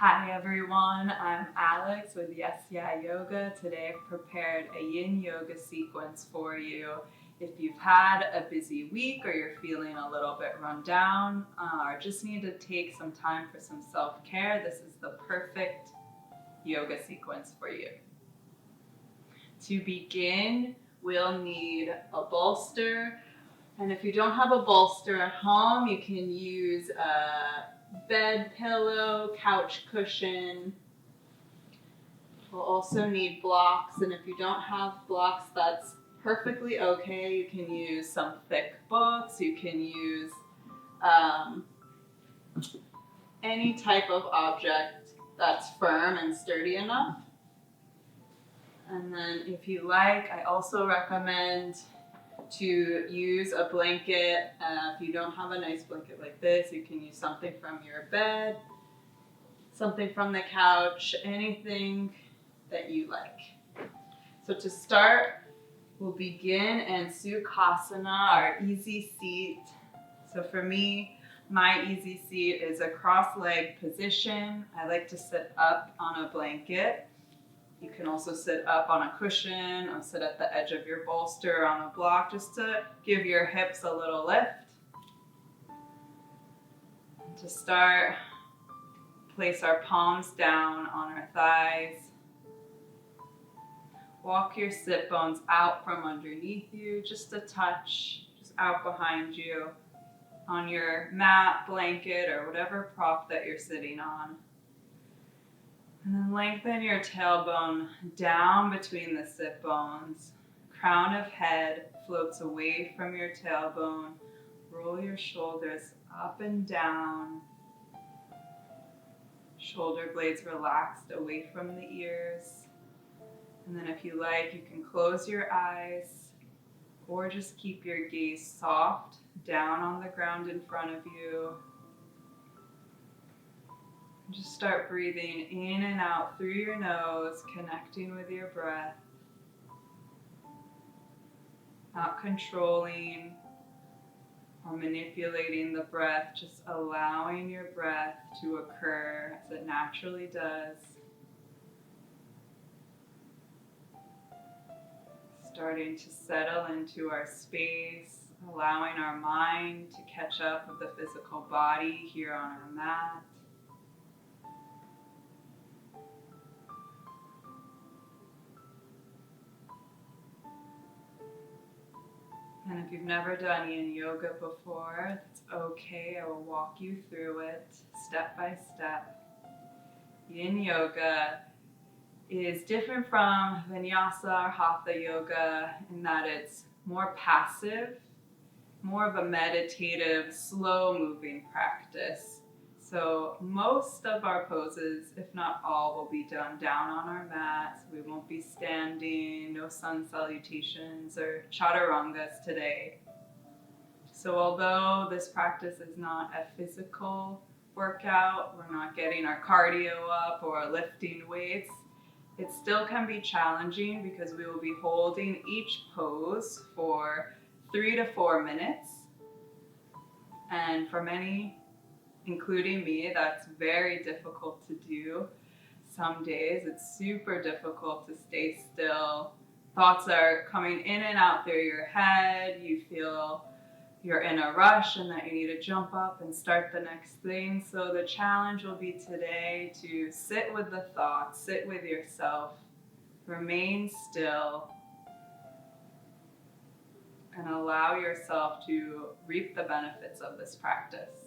Hi everyone, I'm Alex with YesYeahYoga. Today I've prepared a yin yoga sequence for you. If you've had a busy week or you're feeling a little bit run down or just need to take some time for some self-care, this is the perfect yoga sequence for you. To begin, we'll need a bolster. And if you don't have a bolster at home, you can use a bed pillow, couch cushion. We'll also need blocks, and if you don't have blocks, that's perfectly okay. You can use some thick books. You can use any type of object that's firm and sturdy enough. And then if you like, I also recommend to use a blanket. If you don't have a nice blanket like this, you can use something from your bed, something from the couch, anything that you like. So to start, we'll begin in Sukhasana, our easy seat. So for me, my easy seat is a cross-legged position. I like to sit up on a blanket. You can also sit up on a cushion or sit at the edge of your bolster on a block just to give your hips a little lift. To start, place our palms down on our thighs. Walk your sit bones out from underneath you, just a touch, just out behind you on your mat, blanket, or whatever prop that you're sitting on. And then lengthen your tailbone down between the sit bones. Crown of head floats away from your tailbone. Roll your shoulders up and down. Shoulder blades relaxed away from the ears. And then if you like, you can close your eyes or just keep your gaze soft down on the ground in front of you. Just start breathing in and out through your nose, connecting with your breath. Not controlling or manipulating the breath, just allowing your breath to occur as it naturally does. Starting to settle into our space, allowing our mind to catch up with the physical body here on our mat. And if you've never done yin yoga before, that's okay. I will walk you through it step by step. Yin yoga is different from vinyasa or hatha yoga in that it's more passive, more of a meditative, slow-moving practice. So most of our poses, if not all, will be done down on our mats. We won't be standing, no sun salutations or chaturangas today. So although this practice is not a physical workout, we're not getting our cardio up or lifting weights, it still can be challenging because we will be holding each pose for 3 to 4 minutes. And for many, including me, that's very difficult to do. Some days it's super difficult to stay still. Thoughts are coming in and out through your head. You feel you're in a rush and that you need to jump up and start the next thing. So the challenge will be today to sit with the thoughts, sit with yourself, remain still, and allow yourself to reap the benefits of this practice.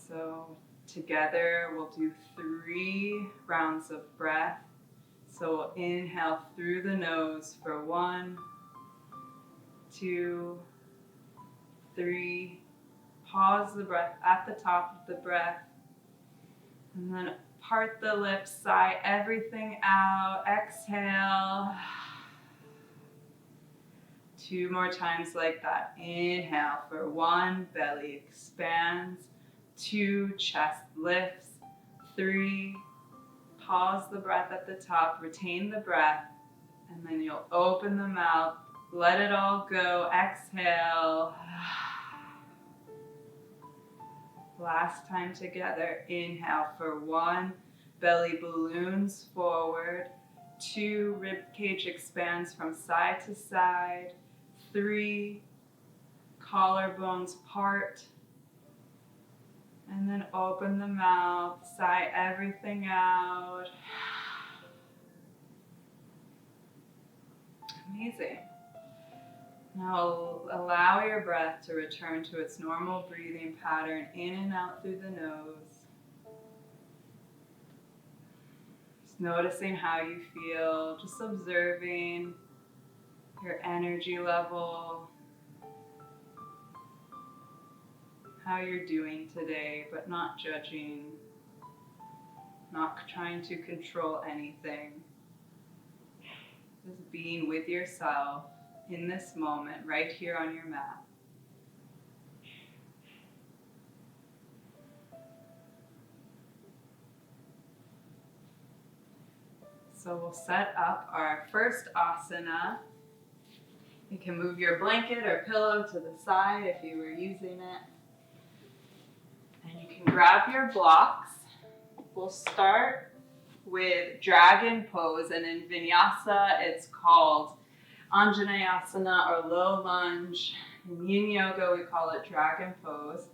So together we'll do 3 rounds of breath. So we'll inhale through the nose for 1, 2, 3. Pause the breath at the top of the breath. And then part the lips, sigh everything out. Exhale. 2 more times like that. Inhale for 1, belly expands. 2, chest lifts. 3, pause the breath at the top, retain the breath, and then you'll open the mouth, let it all go, exhale. Last time together. Inhale for 1, belly balloons forward. 2, rib cage expands from side to side. 3, collarbones part. And then open the mouth, sigh everything out. Amazing. Now allow your breath to return to its normal breathing pattern, in and out through the nose. Just noticing how you feel, just observing your energy level, how you're doing today, but not judging, not trying to control anything. Just being with yourself in this moment, right here on your mat. So we'll set up our first asana. You can move your blanket or pillow to the side if you were using it. And you can grab your blocks. We'll start with dragon pose, and in vinyasa it's called Anjaneyasana or low lunge. In yin yoga we call it dragon pose.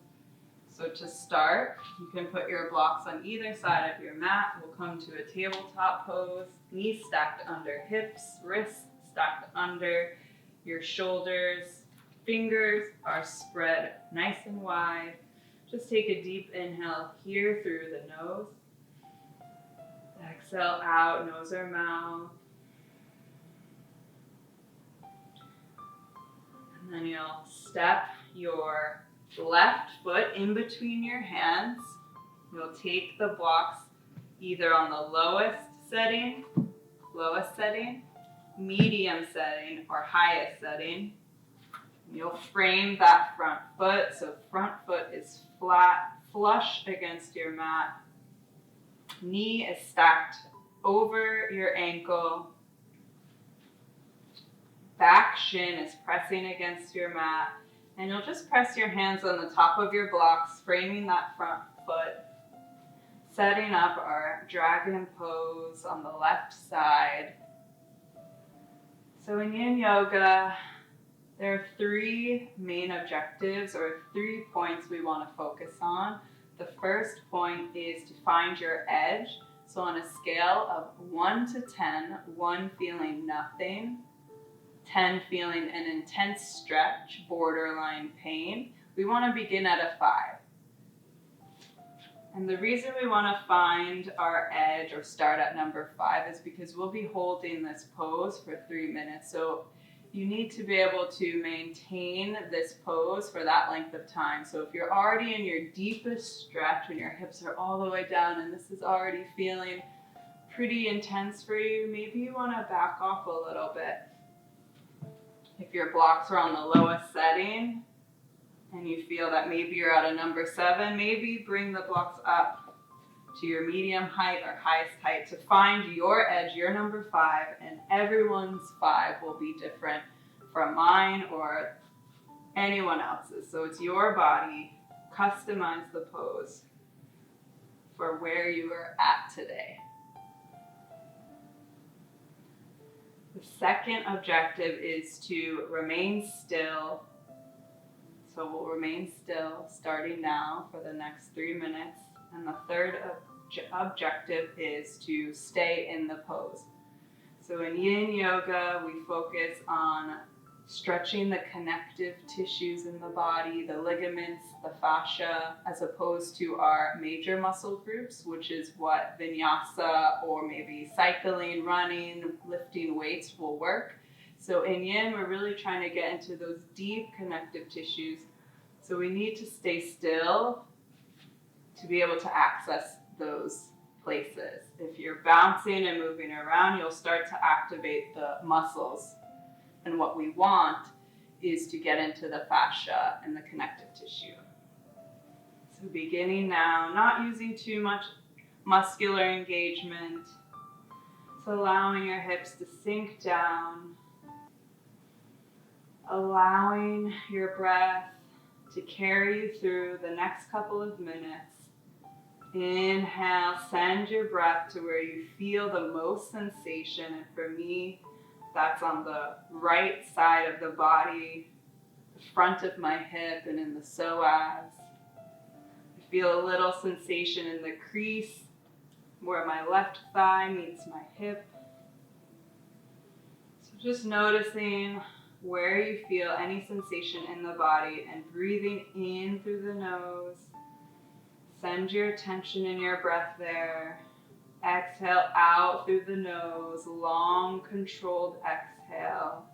So to start, you can put your blocks on either side of your mat. We'll come to a tabletop pose, knees stacked under hips, wrists stacked under your shoulders. Fingers are spread nice and wide. Just take a deep inhale here through the nose. Exhale out, nose or mouth. And then you'll step your left foot in between your hands. You'll take the blocks either on the lowest setting, medium setting, or highest setting. You'll frame that front foot, so front foot is flat, flush against your mat. Knee is stacked over your ankle. Back shin is pressing against your mat. And you'll just press your hands on the top of your blocks, framing that front foot. Setting up our dragon pose on the left side. So in yin yoga, there are 3 main objectives, or 3 points we want to focus on. The first point is to find your edge. So on a scale of 1 to 10, 1 feeling nothing, 10 feeling an intense stretch, borderline pain, we want to begin at a 5. And the reason we want to find our edge or start at number 5 is because we'll be holding this pose for 3 minutes. So you need to be able to maintain this pose for that length of time. So if you're already in your deepest stretch and your hips are all the way down and this is already feeling pretty intense for you, maybe you want to back off a little bit. If your blocks are on the lowest setting and you feel that maybe you're at a number 7, maybe bring the blocks up to your medium height or highest height to find your edge, your number 5, and everyone's 5 will be different from mine or anyone else's. So it's your body, customize the pose for where you are at today. The second objective is to remain still. So we'll remain still starting now for the next 3 minutes. And the third objective is to stay in the pose. So in yin yoga, we focus on stretching the connective tissues in the body, the ligaments, the fascia, as opposed to our major muscle groups, which is what vinyasa or maybe cycling, running, lifting weights will work. So in yin, we're really trying to get into those deep connective tissues. So we need to stay still to be able to access those places. If you're bouncing and moving around, you'll start to activate the muscles. And what we want is to get into the fascia and the connective tissue. So beginning now, not using too much muscular engagement. So allowing your hips to sink down. Allowing your breath to carry you through the next couple of minutes. Inhale, send your breath to where you feel the most sensation. And for me, that's on the right side of the body, the front of my hip and in the psoas. I feel a little sensation in the crease where my left thigh meets my hip. So just noticing where you feel any sensation in the body and breathing in through the nose. Send your attention and your breath there. Exhale out through the nose, long controlled exhale.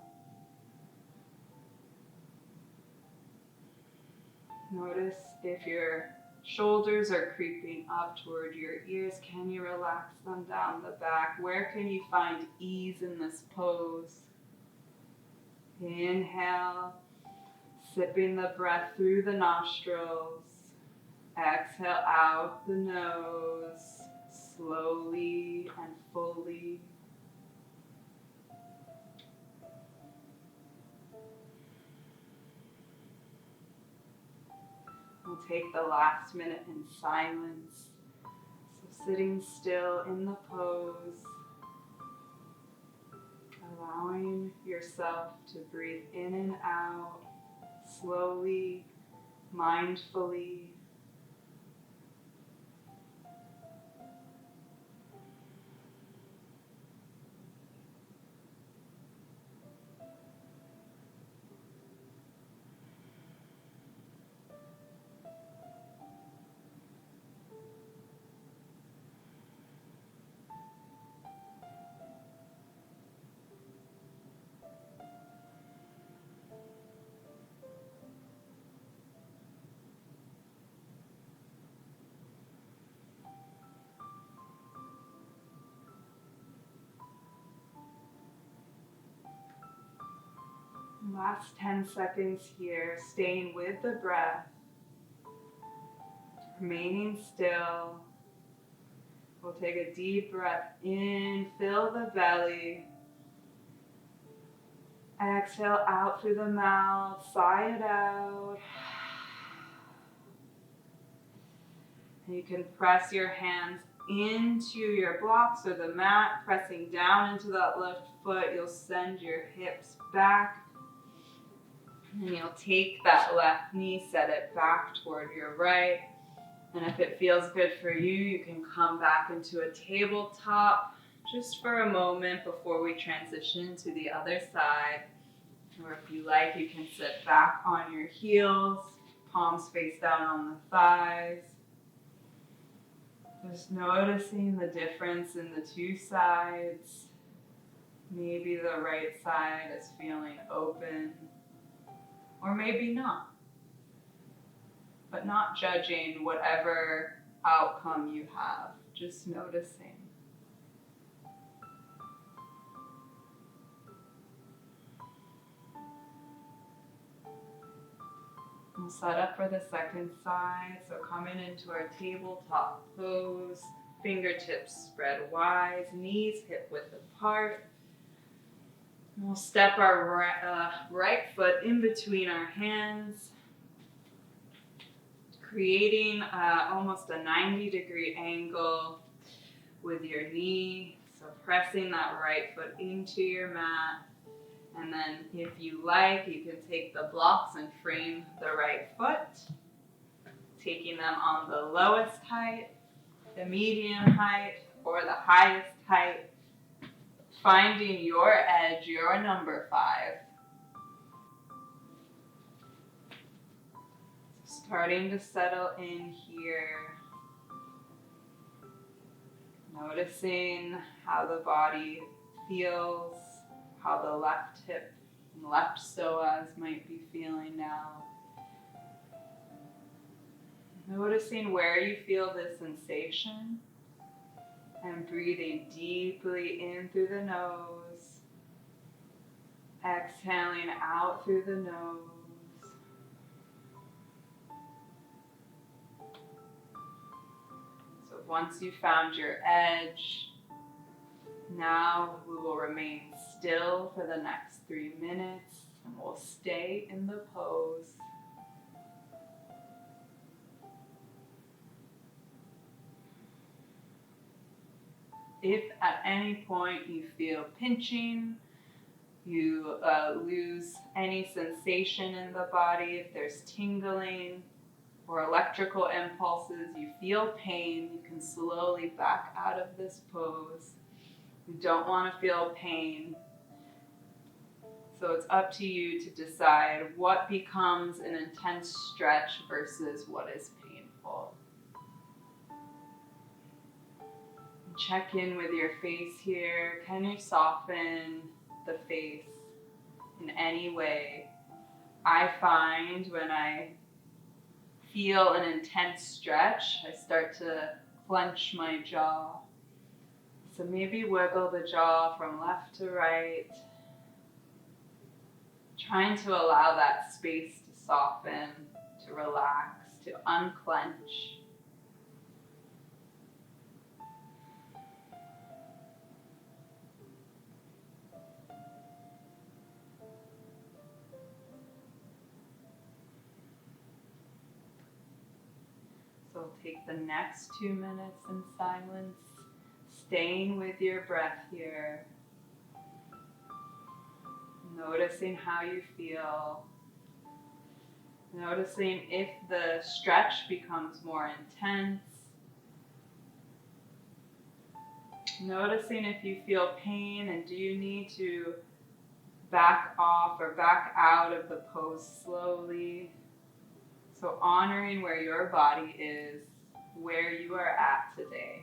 Notice if your shoulders are creeping up toward your ears. Can you relax them down the back? Where can you find ease in this pose? Inhale, sipping the breath through the nostrils. Exhale out the nose, slowly and fully. We'll take the last minute in silence. So sitting still in the pose, allowing yourself to breathe in and out, slowly, mindfully. Last 10 seconds here, staying with the breath, remaining still. We'll take a deep breath in, fill the belly. Exhale out through the mouth, sigh it out. And you can press your hands into your blocks or the mat, pressing down into that left foot. You'll send your hips back. And you'll take that left knee, set it back toward your right. And if it feels good for you, you can come back into a tabletop just for a moment before we transition to the other side. Or if you like, you can sit back on your heels, palms face down on the thighs. Just noticing the difference in the two sides. Maybe the right side is feeling open. Or maybe not. But not judging whatever outcome you have, just noticing. We'll set up for the second side. So coming into our tabletop pose, fingertips spread wide, knees hip width apart. We'll step our right foot in between our hands, creating almost a 90-degree angle with your knee. So pressing that right foot into your mat. And then if you like, you can take the blocks and frame the right foot, taking them on the lowest height, the medium height, or the highest height. Finding your edge, your number 5. Starting to settle in here. Noticing how the body feels, how the left hip and left psoas might be feeling now. Noticing where you feel this sensation. And breathing deeply in through the nose, exhaling out through the nose. So once you've found your edge, now we will remain still for the next 3 minutes and we'll stay in the pose. If at any point you feel pinching, you lose any sensation in the body, if there's tingling or electrical impulses, you feel pain, you can slowly back out of this pose. You don't want to feel pain. So it's up to you to decide what becomes an intense stretch versus what is painful. Check in with your face here. Can you soften the face in any way? I find when I feel an intense stretch, I start to clench my jaw. So maybe wiggle the jaw from left to right, trying to allow that space to soften, to relax, to unclench. So take the next 2 minutes in silence, staying with your breath here, noticing how you feel, noticing if the stretch becomes more intense, noticing if you feel pain and do you need to back off or back out of the pose slowly. So honoring where your body is, where you are at today.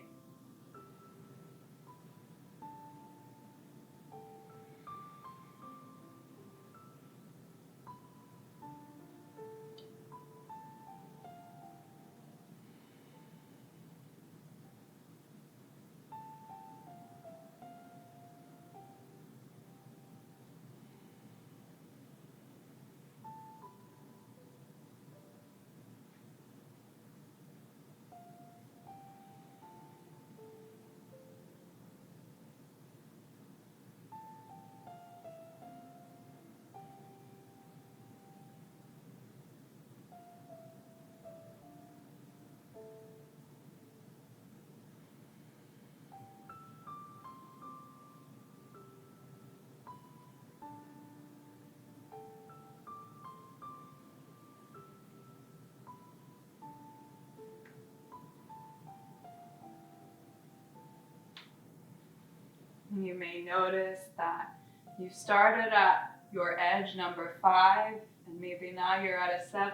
You may notice that you started at your edge number 5 and maybe now you're at a 7.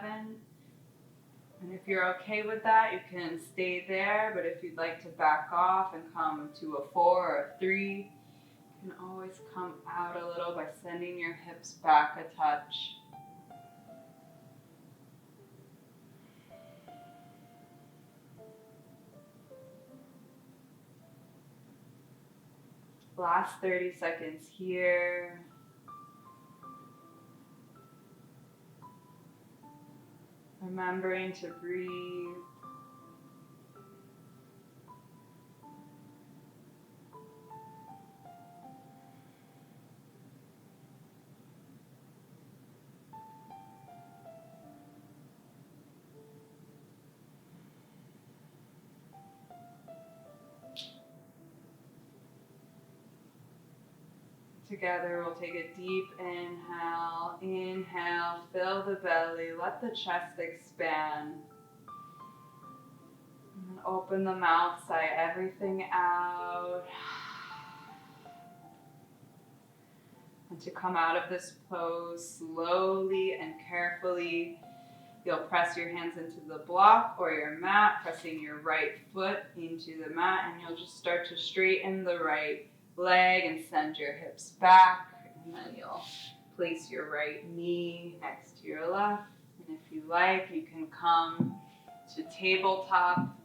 And if you're okay with that, you can stay there, but if you'd like to back off and come to a 4 or a 3, you can always come out a little by sending your hips back a touch. Last 30 seconds here. Remembering to breathe. Together, we'll take a deep inhale. Inhale, fill the belly, let the chest expand. And open the mouth, sigh everything out. And to come out of this pose slowly and carefully, you'll press your hands into the block or your mat, pressing your right foot into the mat, and you'll just start to straighten the right leg and send your hips back, and then you'll place your right knee next to your left, and if you like, you can come to tabletop,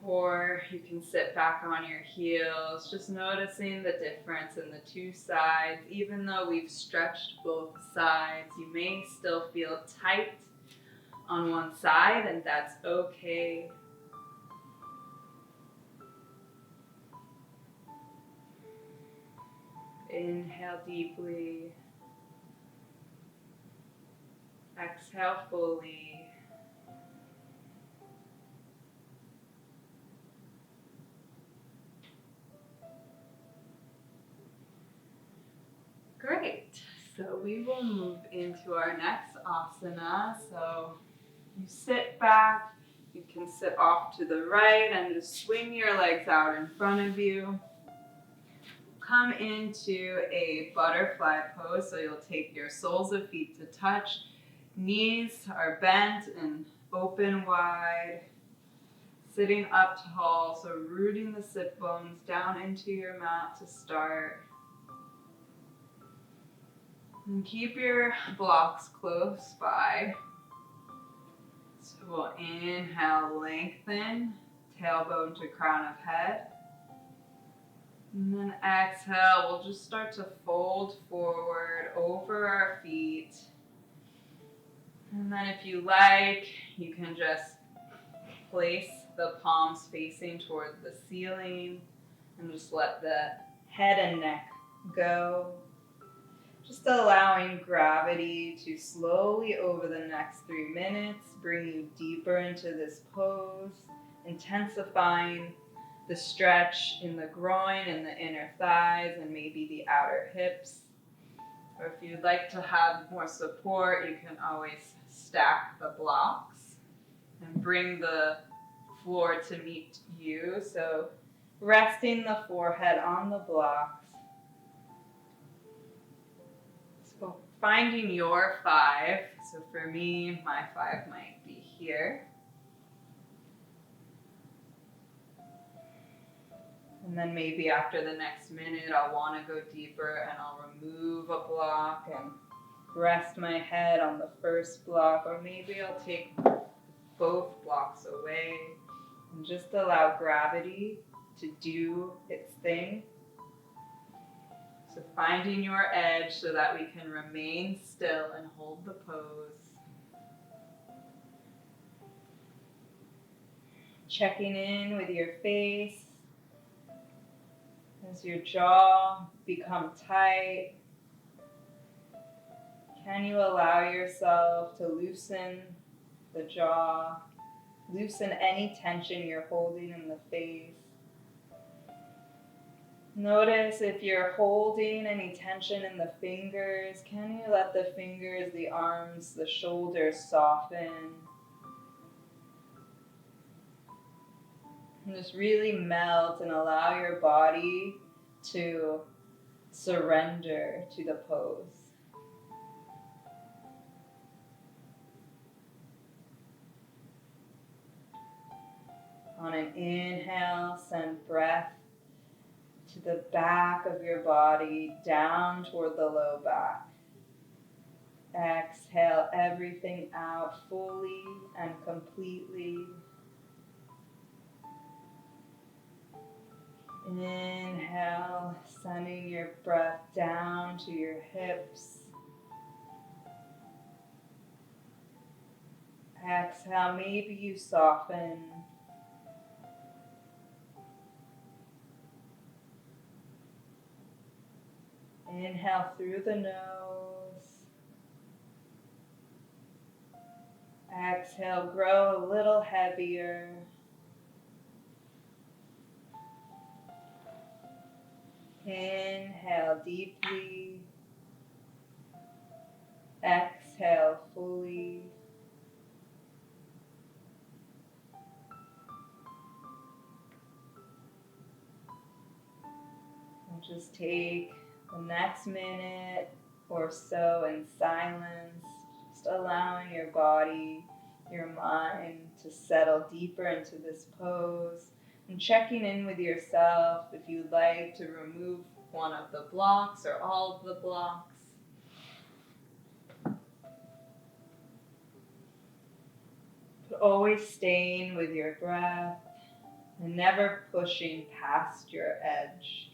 or you can sit back on your heels, just noticing the difference in the two sides. Even though we've stretched both sides, you may still feel tight on one side, and that's okay. Inhale deeply. Exhale fully. So we will move into our next asana. So you sit back, you can sit off to the right and just swing your legs out in front of you. Come into a butterfly pose. So you'll take your soles of feet to touch. Knees are bent and open wide. Sitting up tall, so rooting the sit bones down into your mat to start. And keep your blocks close by. So we'll inhale, lengthen, tailbone to crown of head. And then exhale, we'll just start to fold forward over our feet. And then if you like, you can just place the palms facing toward the ceiling and just let the head and neck go. Just allowing gravity to slowly over the next 3 minutes bring you deeper into this pose, intensifying the stretch in the groin and the inner thighs and maybe the outer hips. Or if you'd like to have more support, you can always stack the blocks and bring the floor to meet you. So resting the forehead on the blocks. So finding your 5. So for me, my 5 might be here. And then maybe after the next minute, I'll want to go deeper and I'll remove a block and rest my head on the first block. Or maybe I'll take both blocks away and just allow gravity to do its thing. So finding your edge so that we can remain still and hold the pose. Checking in with your face. Does your jaw become tight? Can you allow yourself to loosen the jaw, loosen any tension you're holding in the face? Notice if you're holding any tension in the fingers, can you let the fingers, the arms, the shoulders soften? And just really melt and allow your body to surrender to the pose. On an inhale, send breath to the back of your body, down toward the low back. Exhale everything out fully and completely. Inhale, sending your breath down to your hips. Exhale, maybe you soften. Inhale through the nose. Exhale, grow a little heavier. Inhale deeply. Exhale fully. And just take the next minute or so in silence, just allowing your body, your mind to settle deeper into this pose. And checking in with yourself if you'd like to remove one of the blocks or all of the blocks. But always staying with your breath and never pushing past your edge.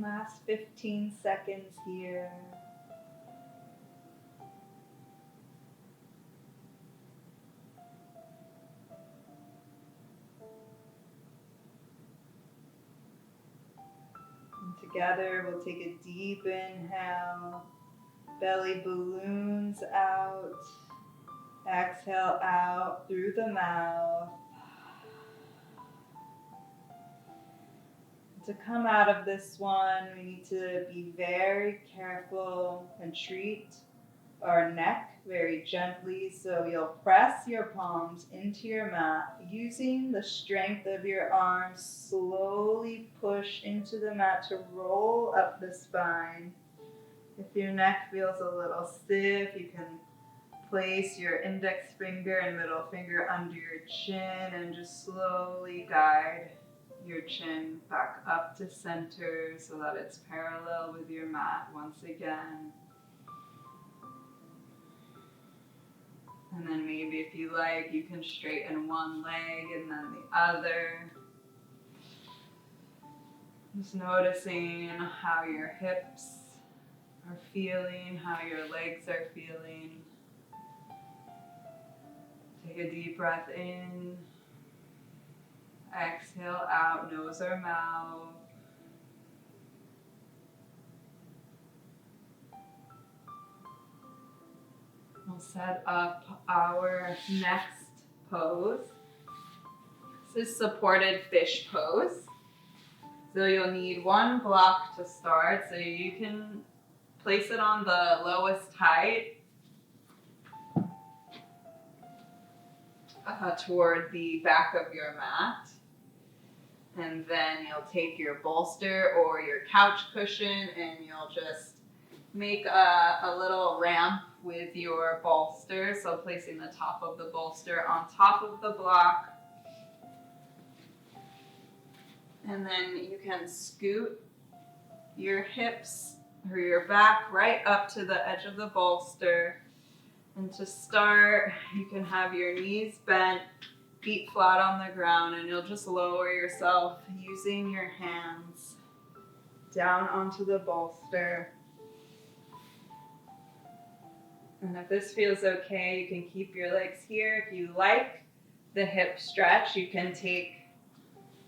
Last 15 seconds here. And together we'll take a deep inhale. Belly balloons out. Exhale out through the mouth. To come out of this one, we need to be very careful and treat our neck very gently. So you'll press your palms into your mat. Using the strength of your arms, slowly push into the mat to roll up the spine. If your neck feels a little stiff, you can place your index finger and middle finger under your chin and just slowly guide your chin back up to center so that it's parallel with your mat once again. And then maybe if you like, you can straighten one leg and then the other. Just noticing how your hips are feeling, how your legs are feeling. Take a deep breath in. Exhale out, nose or mouth. We'll set up our next pose. This is supported fish pose. So you'll need one block to start. So you can place it on the lowest height toward the back of your mat. And then you'll take your bolster or your couch cushion and you'll just make a little ramp with your bolster. So placing the top of the bolster on top of the block. And then you can scoot your hips or your back right up to the edge of the bolster. And to start, you can have your knees bent, feet flat on the ground, and you'll just lower yourself using your hands down onto the bolster. And if this feels okay, you can keep your legs here. If you like the hip stretch, you can take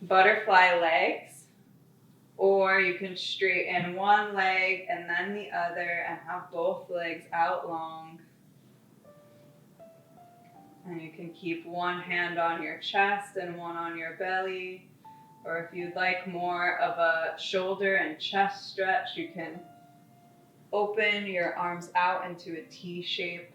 butterfly legs, or you can straighten one leg and then the other and have both legs out long. And you can keep one hand on your chest and one on your belly. Or if you'd like more of a shoulder and chest stretch, you can open your arms out into a T shape.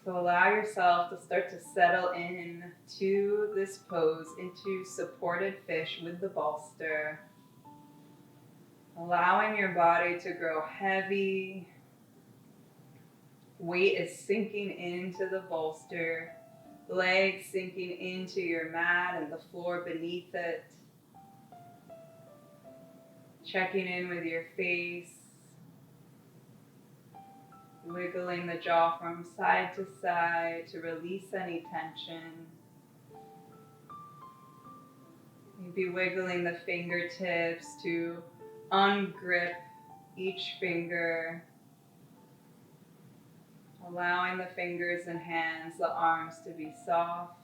So allow yourself to start to settle in to this pose, into supported fish with the bolster. Allowing your body to grow heavy. Weight is sinking into the bolster. Legs sinking into your mat and the floor beneath it. Checking in with your face. Wiggling the jaw from side to side to release any tension. Maybe wiggling the fingertips to ungrip each finger. Allowing the fingers and hands, the arms to be soft.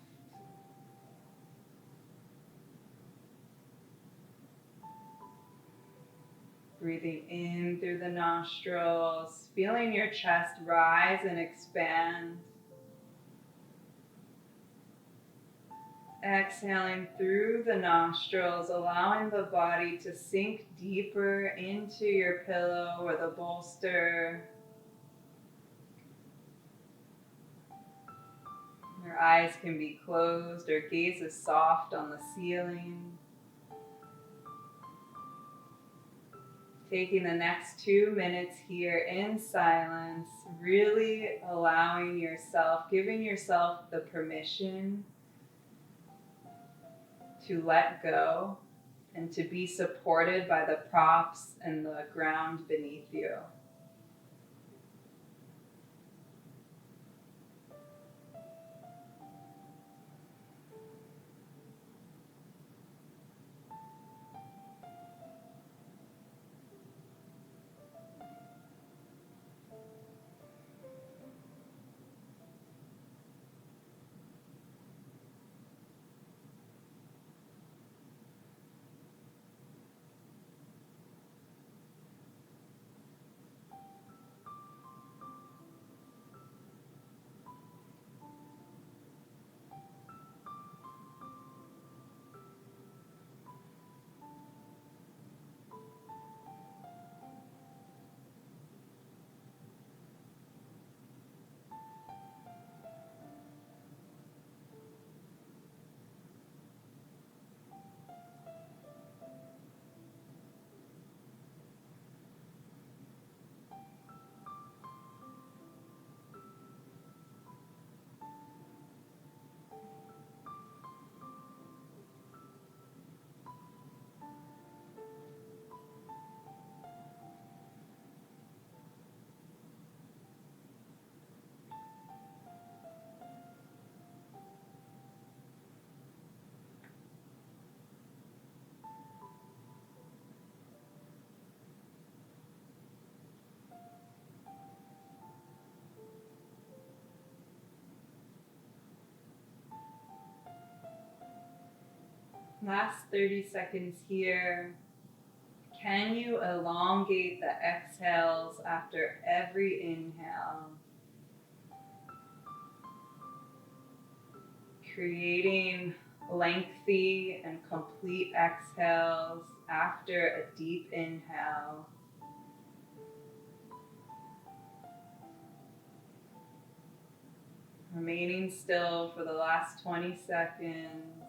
Breathing in through the nostrils, feeling your chest rise and expand. Exhaling through the nostrils, allowing the body to sink deeper into your pillow or the bolster. Your eyes can be closed or gaze is soft on the ceiling. Taking the next 2 minutes here in silence, really allowing yourself, giving yourself the permission to let go and to be supported by the props and the ground beneath you. Last 30 seconds here. Can you elongate the exhales after every inhale? Creating lengthy and complete exhales after a deep inhale. Remaining still for the last 20 seconds.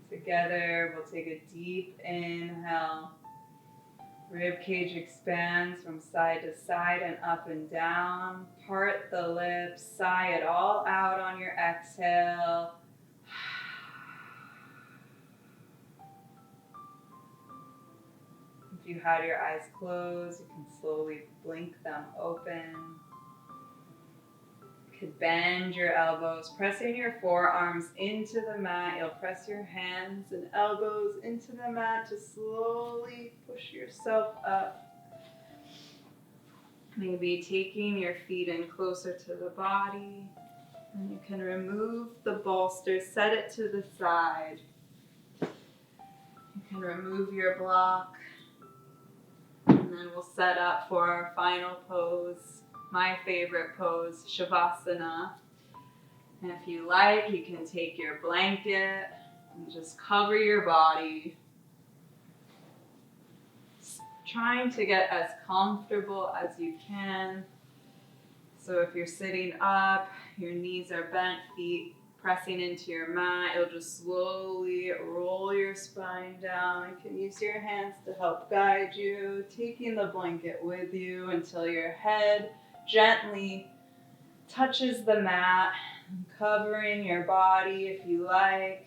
Together, we'll take a deep inhale. Rib cage expands from side to side and up and down. Part the lips, sigh it all out on your exhale. If you had your eyes closed, you can slowly blink them open. You could bend your elbows, pressing your forearms into the mat. You'll press your hands and elbows into the mat to slowly push yourself up. Maybe taking your feet in closer to the body. And you can remove the bolster, set it to the side. You can remove your block. And then we'll set up for our final pose, my favorite pose, Shavasana. And if you like, you can take your blanket and just cover your body. Trying to get as comfortable as you can. So if you're sitting up, your knees are bent, feet pressing into your mat, you'll just slowly roll your spine down. You can use your hands to help guide you, taking the blanket with you until your head gently touches the mat, covering your body if you like.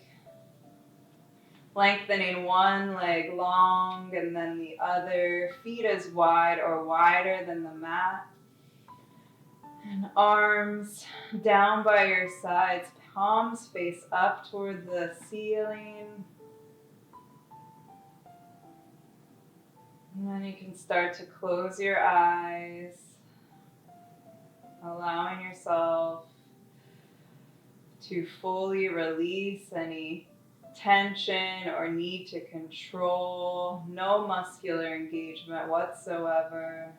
Lengthening one leg long and then the other, feet as wide or wider than the mat. And arms down by your sides, palms face up toward the ceiling. And then you can start to close your eyes, allowing yourself to fully release any tension or need to control, no muscular engagement whatsoever.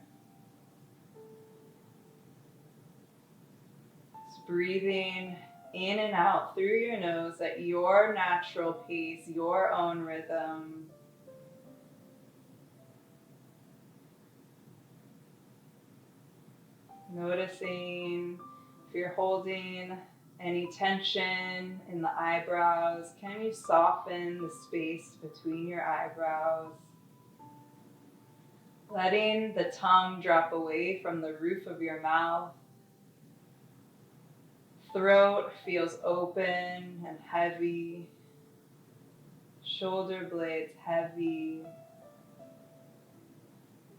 Just breathing in and out through your nose at your natural pace, your own rhythm. Noticing if you're holding any tension in the eyebrows, can you soften the space between your eyebrows? Letting the tongue drop away from the roof of your mouth. Throat feels open and heavy. Shoulder blades heavy.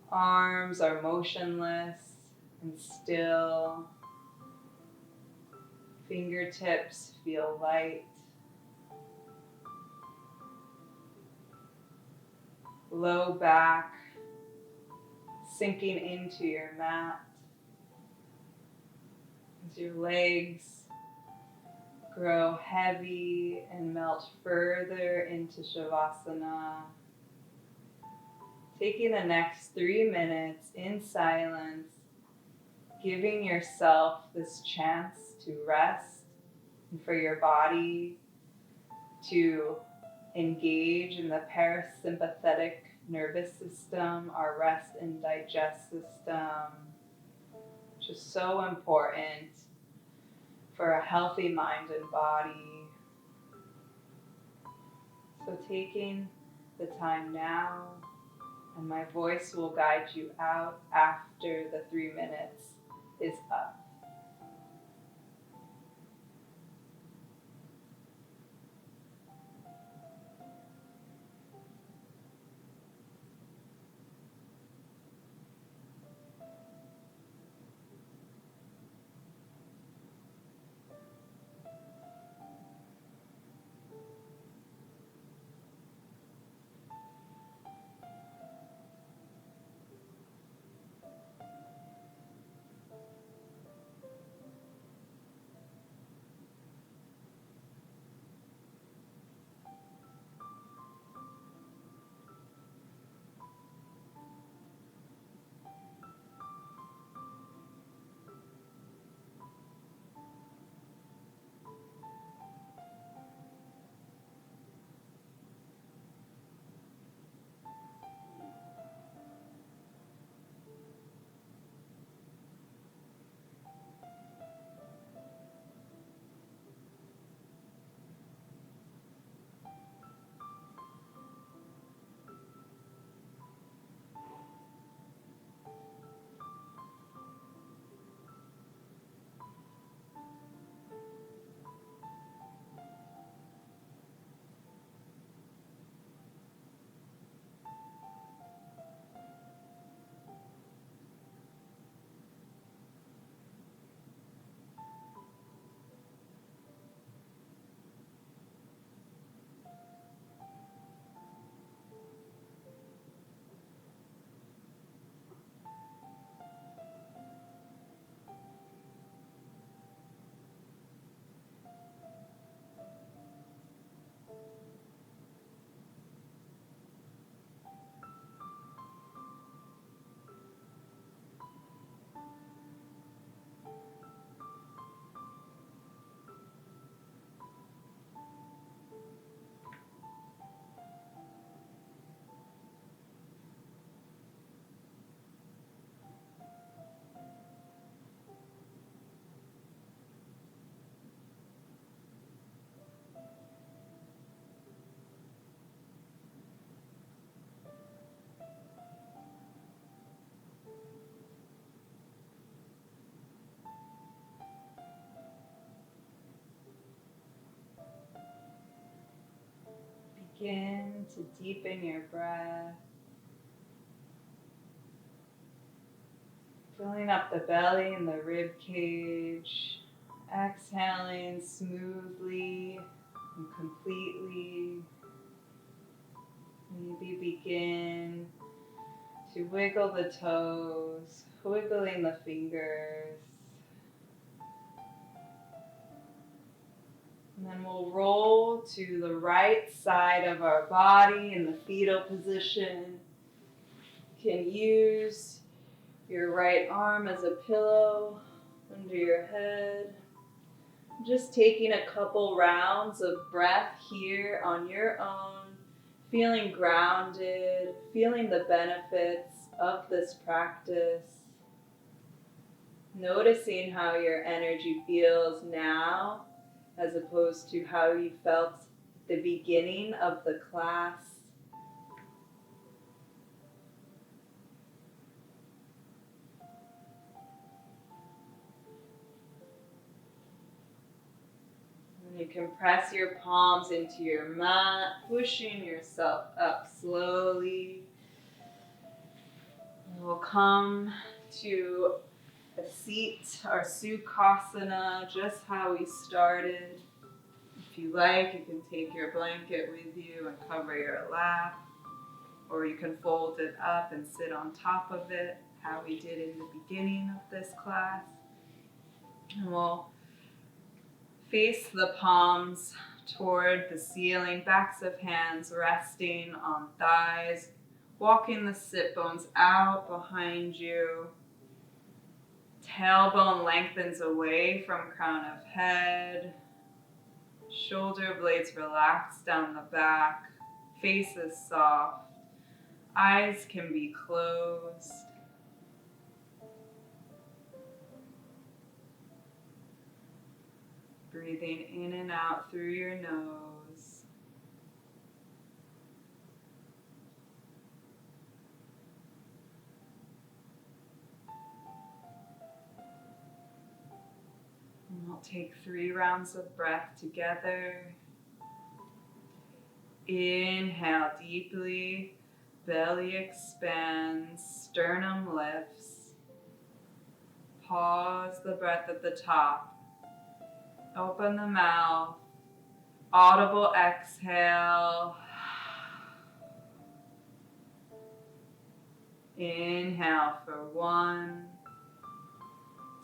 Arms are motionless and still. Fingertips feel light. Low back sinking into your mat. As your legs grow heavy and melt further into Shavasana. Taking the next 3 minutes in silence, giving yourself this chance to rest and for your body to engage in the parasympathetic nervous system, our rest and digest system, which is so important for a healthy mind and body. So taking the time now, and my voice will guide you out after the 3 minutes is up. Begin to deepen your breath. Filling up the belly and the rib cage. Exhaling smoothly and completely. Maybe begin to wiggle the toes, wiggling the fingers. And then we'll roll to the right side of our body in the fetal position. You can use your right arm as a pillow under your head. Just taking a couple rounds of breath here on your own, feeling grounded, feeling the benefits of this practice. Noticing how your energy feels now as opposed to how you felt at the beginning of the class. And you can press your palms into your mat, pushing yourself up slowly. And we'll come to a seat, our Sukhasana, just how we started. If you like, you can take your blanket with you and cover your lap, or you can fold it up and sit on top of it, how we did in the beginning of this class. And we'll face the palms toward the ceiling, backs of hands resting on thighs, walking the sit bones out behind you. Tailbone lengthens away from crown of head. Shoulder blades relax down the back. Face is soft. Eyes can be closed. Breathing in and out through your nose. And we'll take 3 rounds of breath together. Inhale deeply, belly expands, sternum lifts. Pause the breath at the top. Open the mouth. Audible exhale. Inhale for 1,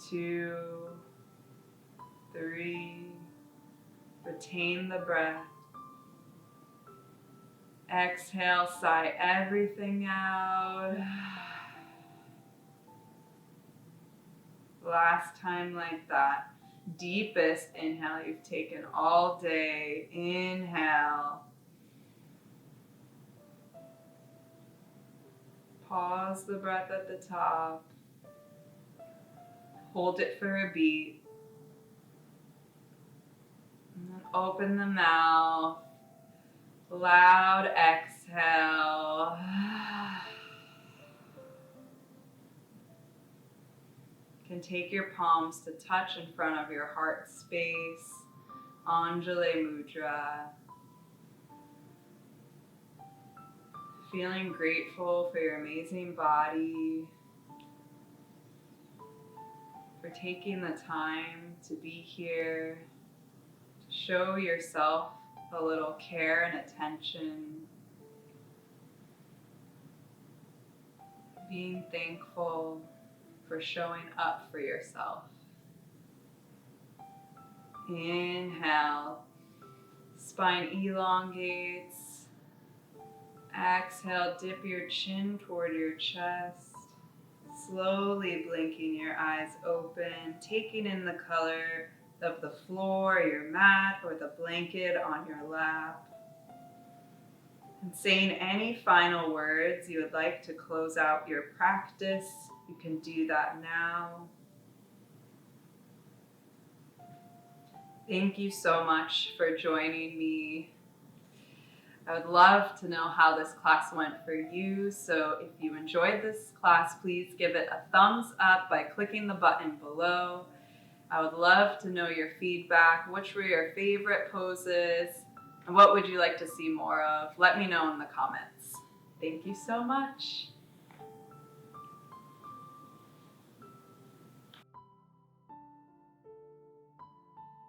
2, 3. Retain the breath. Exhale, sigh everything out. Last time like that. Deepest inhale you've taken all day. Inhale. Pause the breath at the top. Hold it for a beat. And then open the mouth. Loud exhale. You can take your palms to touch in front of your heart space. Anjali Mudra. Feeling grateful for your amazing body, for taking the time to be here, to show yourself a little care and attention, being thankful for showing up for yourself. Inhale, spine elongates. Exhale, dip your chin toward your chest. Slowly blinking your eyes open, taking in the color of the floor, your mat, or the blanket on your lap. And saying any final words you would like to close out your practice, you can do that now. Thank you so much for joining me. I would love to know how this class went for you. So if you enjoyed this class, please give it a thumbs up by clicking the button below. I would love to know your feedback. Which were your favorite poses? And what would you like to see more of? Let me know in the comments. Thank you so much.